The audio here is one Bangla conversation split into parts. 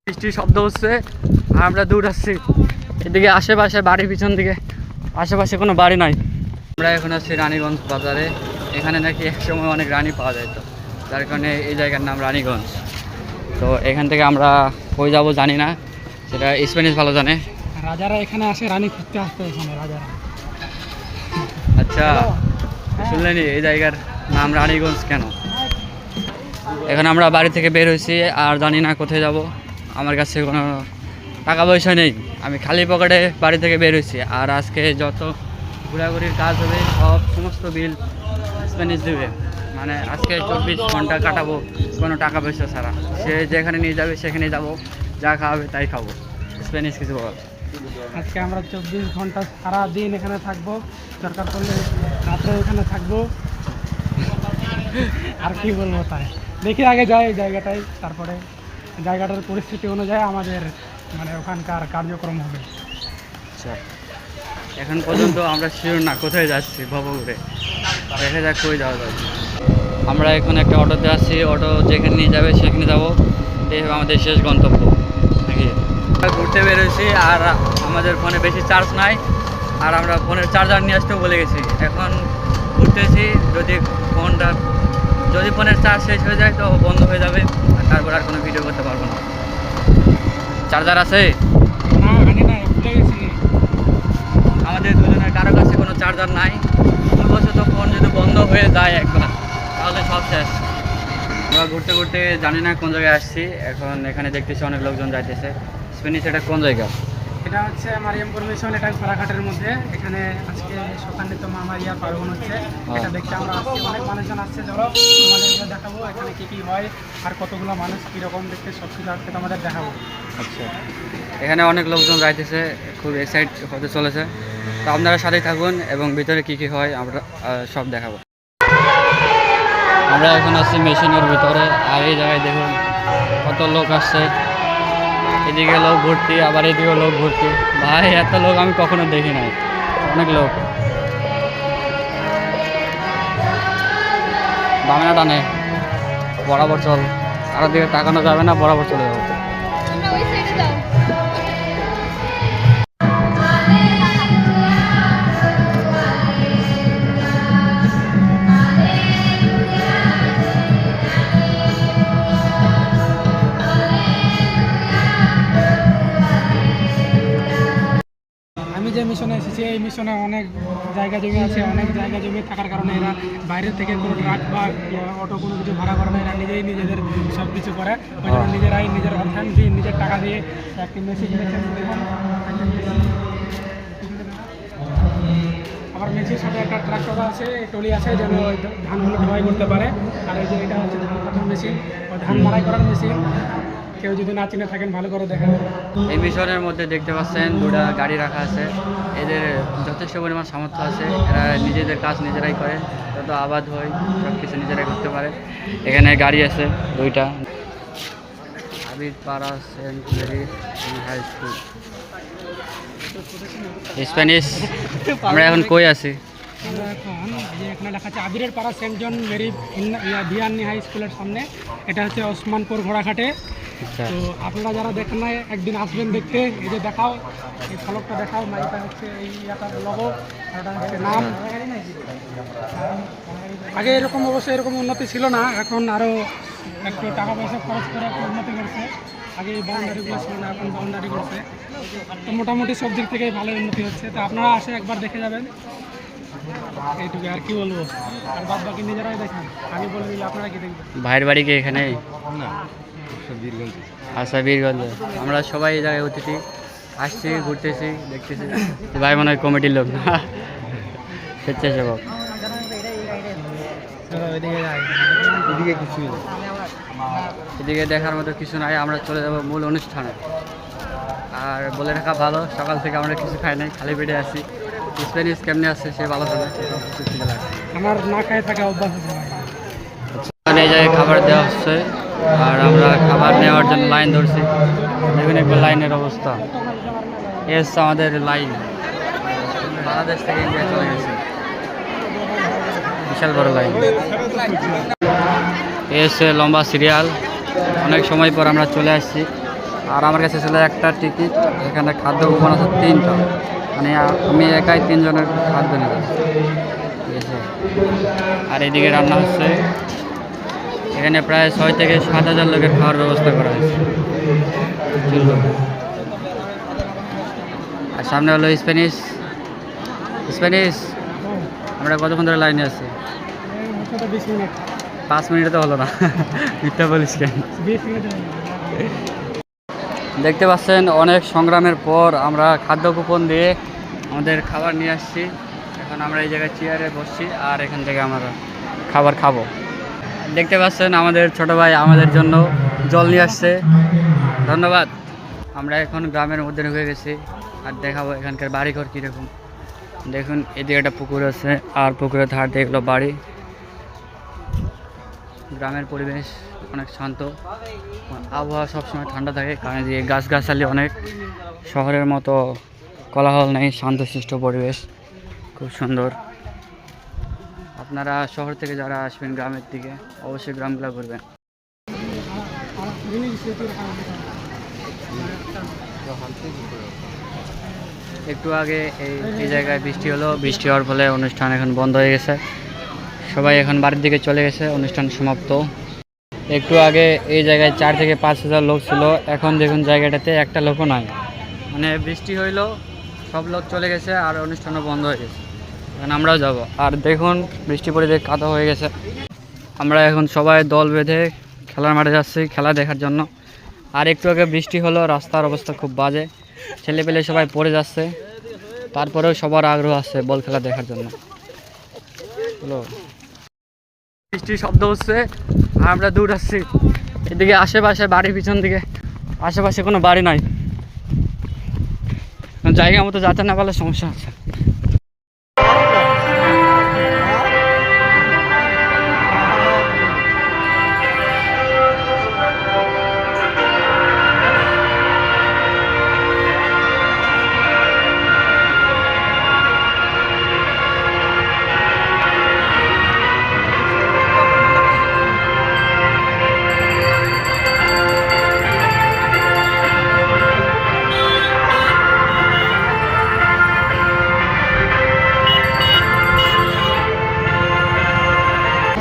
বৃষ্টির শব্দ হচ্ছে আর আমরা দূর আসছি এদিকে আশেপাশে বাড়ির পিছন দিকে আশেপাশে কোনো বাড়ি নাই। আমরা এখন আসছি রানীগঞ্জ বাজারে। এখানে নাকি একসময় অনেক রানী পাওয়া যায়, তো যার কারণে এই জায়গার নাম রানীগঞ্জ। তো এখান থেকে আমরা কই যাবো জানি না, সেটা স্প্যানিশ ভালো জানে। রাজারা এখানে আসে রানী খুঁজতে আসতো এখানে রাজারা। আচ্ছা, শুনলেনি এই জায়গার নাম রানীগঞ্জ কেন? এখন আমরা বাড়ি থেকে বের হয়েছি আর জানি না কোথায় যাব। আমার কাছে কোনো টাকা পয়সা নেই, আমি খালি পকেটে বাড়ি থেকে বের হয়েছি। আর আজকে যত ঘোরাঘুরির কাজ হবে সমস্ত বিল স্প্যানিশ দেবে। মানে আজকে 24 ঘন্টা কাটাবো কোনো টাকা পয়সা ছাড়া। সে যেখানে নিয়ে যাবে সেখানে যাব, যা খাওয়াবে তাই খাবো। স্প্যানিশ কিছু বল। আজকে আমরা 24 ঘন্টা সারা দিন এখানে থাকবো, দরকার পড়লে রাত্রে এখানে থাকবো। আর কি বলবো, তাই দেখি আগে যাই এই জায়গাটাই, তারপরে জায়গাটার পরিস্থিতি অনুযায়ী আমাদের মানে ওখানকার কার্যক্রম হবে। আচ্ছা, এখন পর্যন্ত আমরা শিওর না কোথায় যাচ্ছি, ভবঘুরে দেখা যাক কই যাওয়া যায়। আমরা এখন একটা অটোতে আসছি, অটো যেখানে নিয়ে যাবে সেখানে যাবো। এই হবে আমাদের শেষ গন্তব্য নাকি। ঘুরতে বেরোছি আর আমাদের ফোনে বেশি চার্জ নাই, আর আমরা ফোনের চার্জার নিয়ে আসতেও বলে গেছি। এখন ঘুরতেছি, যদি ফোনের চার্জ শেষ হয়ে যায় তো বন্ধ হয়ে যাবে, আর তারপর আর কোনো ভিডিও করতে পারবো না। চার্জার আছে? আমাদের দুজনের কারো কাছে কোনো চার্জার নাই। ভুলবশত ফোন যদি বন্ধ হয়ে যায় একবার, তাহলে সব শেষ। আমরা ঘুরতে ঘুরতে জানি না কোন জায়গায় আসছি। এখন এখানে দেখতেছি অনেক লোকজন যাইতেছে। স্প্যানিশ এটা কোন জায়গা? এটা হচ্ছে মারিয়ামপুর মিশন, এটা ঘোড়াঘাটের মধ্যে। এখানে আজকে সকালে মামা ইয়া পার্বণ হচ্ছে, এটা দেখতে আমরা আসছি। অনেক মানুষজন আসছে, চলো তোমাদেরকে দেখাবো এখানে কী কী হয় আর কতগুলো মানুষ কীরকম দেখতে সব কিছু আজকে তোমাদের দেখাবো। আচ্ছা, এখানে অনেক লোকজন যাইতেছে, খুব এক্সাইট হতে চলেছে। তো আপনারা সাথেই থাকুন এবং ভিতরে কী কী হয় আমরা সব দেখাবো। আমরা এখন আসছি মেশিনের ভিতরে, আর এই জায়গায় দেখুন কত লোক আসছে। এদিকে লোক ভর্তি, আবার এদিকেও লোক ভর্তি। ভাই, এত লোক আমি কখনো দেখি নাই, অনেক লোক। দামে না টানে, বরাবর চল, কারোর দিকে তাকানো যাবে না, বরাবর চলে যাবো। আমি যে মিশনে এসেছি এই মিশনে অনেক জায়গা জমি আছে। অনেক জায়গা জমি থাকার কারণে এরা বাইরের থেকে কোনো ট্রাক বা অটো কোনো কিছু ভাড়া করে না, এরা নিজেই নিজেদের সব কিছু করে। ওই জন্য নিজেরাই নিজের অর্থায়ন দিয়ে নিজের টাকা দিয়ে একটি মেশিন আবার মেশিনের সাথে একটা ট্রাক্টর আছে, টলি আছে, যেন ধানগুলো ঢালাই করতে পারে। আর এই যে এটা হচ্ছে ধান কাটার মেশিন, ও ধান মাড়াই করার মেশিন। কেউ যদি না চিনে থাকেন ভালো করে দেখেন। এই মিশনের মধ্যে দেখতে পাচ্ছেন দুটা গাড়ি রাখা আছে। এদের যথেষ্ট পরিমাণ সামর্থ্য আছে, এরা নিজেদের কাজ নিজেরাই করে, যত আবাদ হয় সব কিছু নিজেরাই করতে পারে। এখানে গাড়ি আছে দুইটা। Abirpara Saint Mary high school Spanish. আমরা এখন কই আছি? আমরা এখন যে এখানে লেখা আছে আবিরের পাড়া সেন্ট জন মেরি ভিয়ান্নি হাই স্কুলের সামনে। এটা হচ্ছে ওসমানপুর ঘোড়াঘাটে। তো আপনারা যারা দেখেন না, একদিন আসবেন দেখতে। এই যে দেখাও, এই ফলকটা দেখাও, এটা হচ্ছে এই ইয়াটার লোগো, এটা হচ্ছে নাম। আগে এরকম অবশ্যই এরকম উন্নতি ছিল না, এখন আরও একটু টাকা পয়সা খরচ করে একটু উন্নতি করছে। আগে এই বাউন্ডারিগুলো ছিল না, এখন বাউন্ডারি করছে। তো মোটামুটি সব দিক থেকেই ভালো উন্নতি হচ্ছে। তো আপনারা আসে একবার দেখে যাবেন, এইটুকু আর কি বলবো। আর বাদ বাকি নিজেরাই দেখেন, আমি বলে দিলে আপনারা কি দেখবেন। ভাইয়ের বাড়ি কি এখানে? আচ্ছা, বীরগঞ্জে। আমরা সবাই এই জায়গায় অতিথি, আসছি, ঘুরতেছি, দেখতেছি। ভাই মনে হয় কমিটির লোক না, স্বেচ্ছাসেবক। এদিকে দেখার মতো কিছু নাই, আমরা চলে যাব মূল অনুষ্ঠানে। আর বলে রাখা ভালো, সকাল থেকে আমরা কিছু খাই নাই, খালি পেটে আছি। স্প্যানিশ কেমনি আছে সে ভালো জানে, আমার না খায় থাকা অভ্যাস আছে। এই জায়গায় খাবার দেওয়া হচ্ছে, আর আমরা খাবার নেওয়ার জন্য লাইন ধরছি। দেখুন একবার লাইনের অবস্থা। এ হচ্ছে আমাদের লাইন, বাংলাদেশ থেকে ইন্ডিয়া চলে গেছে, বিশাল বড় লাইন। এ হচ্ছে লম্বা সিরিয়াল, অনেক সময় পর আমরা চলে আসছি। আর আমার কাছে ছিল একটা টিকিট। এখানে খাদ্য কুপন আছে 3টা, মানে আমি একাই 3 জনের খাদ্য নিব, ঠিক আছে। আর এদিকে রান্না হচ্ছে, এখানে প্রায় 6 থেকে 7 হাজার লোকের খাওয়ার ব্যবস্থা করা হয়েছে। আর সামনে হলো স্প্যানিশ। আমরা কতক্ষণ ধরে লাইনে আছি? 20 মিনিট। 5 মিনিটে তো হলো না, মিথ্যা বলিস কেন? 20 মিনিট। দেখতে পাচ্ছেন অনেক সংগ্রামের পর আমরা খাদ্য কুপন দিয়ে আমাদের খাবার নিয়ে আসছি। এখন আমরা এই জায়গায় চেয়ারে বসছি আর এখান থেকে আমরা খাবার খাবো। দেখতে পাচ্ছেন আমাদের ছোট ভাই আমাদের জন্য জল নিয়ে আসছে, ধন্যবাদ। আমরা এখন গ্রামের মধ্যে ঢুকে গেছি আর দেখাবো এখানকার বাড়িঘর কীরকম। দেখুন এদিকে একটা পুকুর আছে আর পুকুরের ধার দিয়ে এগুলো বাড়ি। গ্রামের পরিবেশ অনেক শান্ত, আবহাওয়া সবসময় ঠান্ডা থাকে কারণ এদিকে গাছগাছালি অনেক। শহরের মতো কোলাহল নেই, শান্তশিষ্ট পরিবেশ, খুব সুন্দর। আপনারা শহর থেকে যারা আসবেন গ্রামের দিকে অবশ্যই গ্রামগুলো ঘুরবেন। একটু আগে এই জায়গায় বৃষ্টি হলো, বৃষ্টি হওয়ার ফলে অনুষ্ঠান এখন বন্ধ হয়ে গেছে, সবাই এখন বাড়ির দিকে চলে গেছে, অনুষ্ঠান সমাপ্ত। একটু আগে এই জায়গায় 4 থেকে 5 হাজার লোক ছিল, এখন দেখুন জায়গাটাতে একটা লোকও নাই, মানে বৃষ্টি হইলো সব লোক চলে গেছে আর অনুষ্ঠানও বন্ধ হয়ে গেছে। এখন আমরাও যাব। আর দেখুন বৃষ্টি পড়ে কাদা হয়ে গেছে। আমরা এখন সবাই দল বেঁধে খেলার মাঠে যাচ্ছি খেলা দেখার জন্য। আর একটু আগে বৃষ্টি হলো, রাস্তার অবস্থা খুব বাজে, ছেলেপেলে সবাই পড়ে যাচ্ছে, তারপরেও সবার আগ্রহ আছে বল খেলা দেখার জন্য। হ্যালো, বৃষ্টির শব্দ হচ্ছে আর আমরা দৌড়াচ্ছি এদিকে। আশেপাশে বাড়ির পিছন দিকে আশেপাশে কোনো বাড়ি নাই, জায়গা মতো যাতে না পারলে সমস্যা আছে।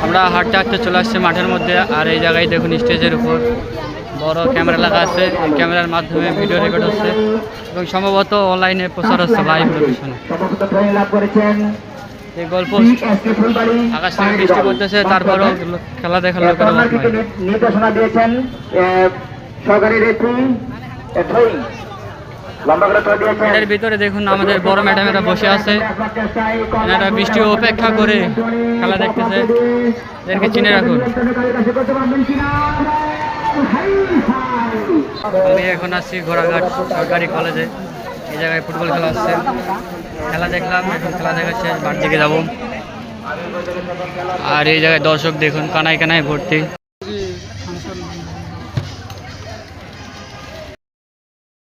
আমরা হাঁটতে হাঁটতে চলে আসছি মাঠের মধ্যে। আর এই জায়গায় দেখুন স্টেজের উপর বড় ক্যামেরা লাগা আছে, এই ক্যামেরার মাধ্যমে ভিডিও রেকর্ড হচ্ছে এবং সম্ভবত অনলাইনে প্রচার হচ্ছে লাইভ লোকেশনে। এই গল্প আকাশ থেকে বৃষ্টি পড়তেছে, তারপরও খেলা দেখার লোকের নির্দেশনা দিয়েছেন সরকারি রেফারি। এর ভিতরে দেখুন আমাদের বড় ম্যাডামেরা বসে আছে, এনারা বৃষ্টি অপেক্ষা করে খেলা দেখতেছে, এদেরকে চিনে রাখুন। আমি এখন আসছি ঘোড়াঘাট সরকারি কলেজে, এই জায়গায় ফুটবল খেলা হচ্ছে, খেলা দেখলাম, এখন খেলা দেখা শেষ, বাড়ির দিকে যাবো। আর এই জায়গায় দর্শক দেখুন কানায় কানায় ভর্তি।